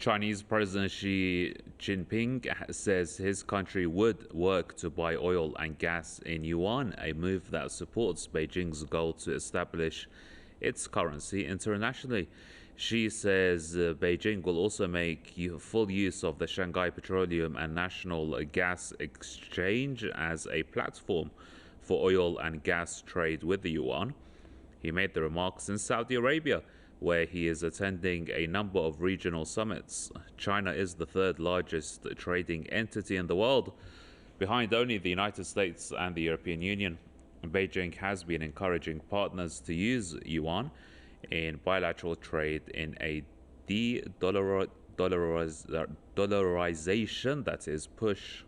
Chinese President Xi Jinping says his country would work to buy oil and gas in yuan, a move that supports Beijing's goal to establish its currency internationally. Xi says Beijing will also make full use of the Shanghai Petroleum and National Gas Exchange as a platform for oil and gas trade with the yuan. He made the remarks in Saudi Arabia, where he is attending a number of regional summits. China is the third largest trading entity in the world, behind only the United States and the European Union. Beijing has been encouraging partners to use yuan in bilateral trade in a de-dollarization, that is, push.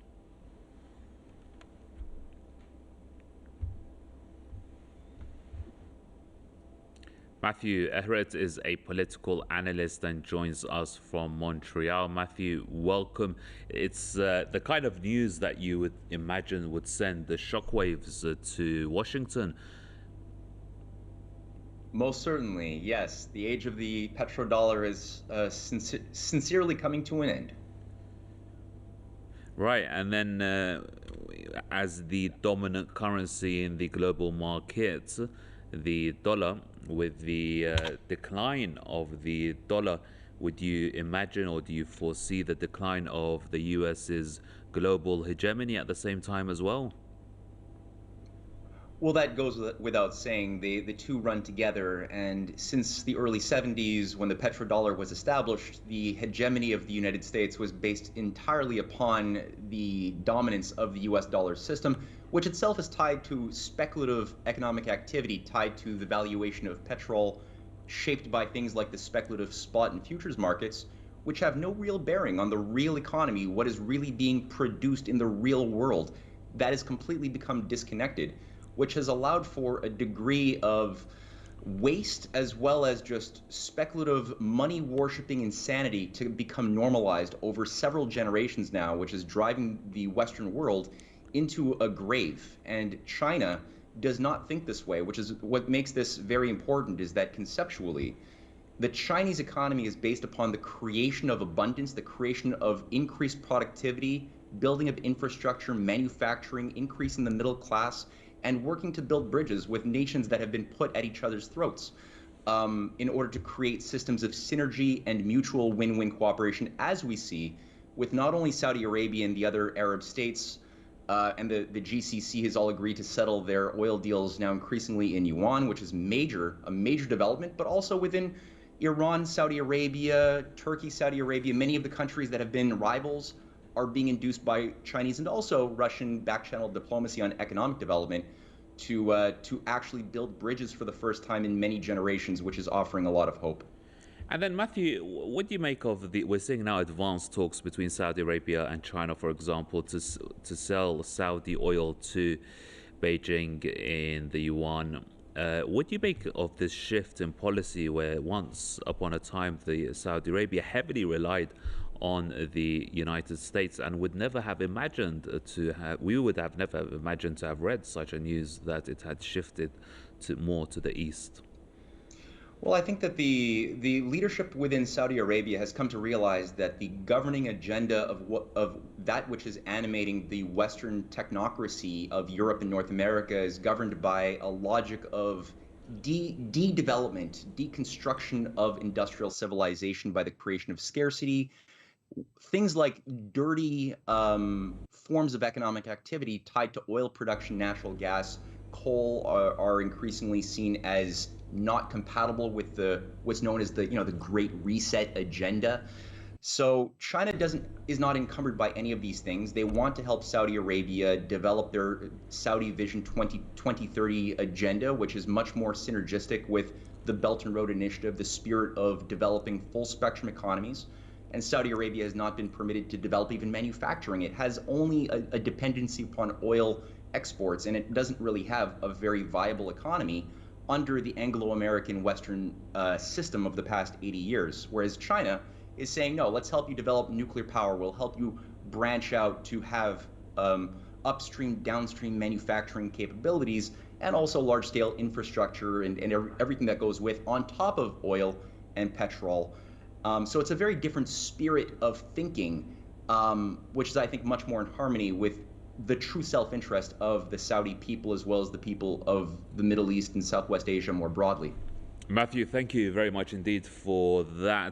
Matthew Ehret is a political analyst and joins us from Montreal. Matthew, welcome. It's the kind of news that you would imagine would send the shockwaves to Washington. Most certainly, yes. The age of the petrodollar is sincerely coming to an end. Right, and then as the dominant currency in the global market, the dollar, with the decline of the dollar, would you imagine or do you foresee the decline of the US's global hegemony at the same time as well? Well, that goes without saying. The two run together, and since the early 70s, when the petrodollar was established, the hegemony of the United States was based entirely upon the dominance of the US dollar system, which itself is tied to speculative economic activity, tied to the valuation of petrol, shaped by things like the speculative spot and futures markets, which have no real bearing on the real economy, what is really being produced in the real world. That has completely become disconnected, which has allowed for a degree of waste as well as just speculative money-worshipping insanity to become normalized over several generations now, which is driving the Western world into a grave. And China does not think this way, which is what makes this very important, is that conceptually, the Chinese economy is based upon the creation of abundance, the creation of increased productivity, building of infrastructure, manufacturing, increasing the middle class, and working to build bridges with nations that have been put at each other's throats in order to create systems of synergy and mutual win-win cooperation, as we see with not only Saudi Arabia and the other Arab states, and the GCC has all agreed to settle their oil deals now increasingly in yuan, which is a major development, but also within Iran, Saudi Arabia, Turkey, Saudi Arabia, many of the countries that have been rivals are being induced by Chinese and also Russian back-channel diplomacy on economic development to actually build bridges for the first time in many generations, which is offering a lot of hope. And then, Matthew, what do you make of we're seeing now advanced talks between Saudi Arabia and China, for example, to sell Saudi oil to Beijing in the yuan? What do you make of this shift in policy where once upon a time the Saudi Arabia heavily relied on the United States and would never have imagined we would have never imagined to have read such a news that it had shifted to more to the east? Well, I think that the leadership within Saudi Arabia has come to realize that the governing agenda of that which is animating the Western technocracy of Europe and North America is governed by a logic of de-development, deconstruction of industrial civilization by the creation of scarcity. Things like dirty forms of economic activity tied to oil production, natural gas, coal are increasingly seen as not compatible with what's known as the Great Reset agenda. So China is not encumbered by any of these things. They want to help Saudi Arabia develop their Saudi Vision 2030 agenda, which is much more synergistic with the Belt and Road Initiative, the spirit of developing full spectrum economies. And Saudi Arabia has not been permitted to develop even manufacturing. It has only a dependency upon oil exports, and it doesn't really have a very viable economy under the Anglo-American Western system of the past 80 years, whereas China is saying, no, let's help you develop nuclear power. We'll help you branch out to have upstream, downstream manufacturing capabilities, and also large-scale infrastructure and everything that goes with on top of oil and petrol. So it's a very different spirit of thinking, which is, I think, much more in harmony with the true self-interest of the Saudi people as well as the people of the Middle East and Southwest Asia more broadly. Matthew, thank you very much indeed for that.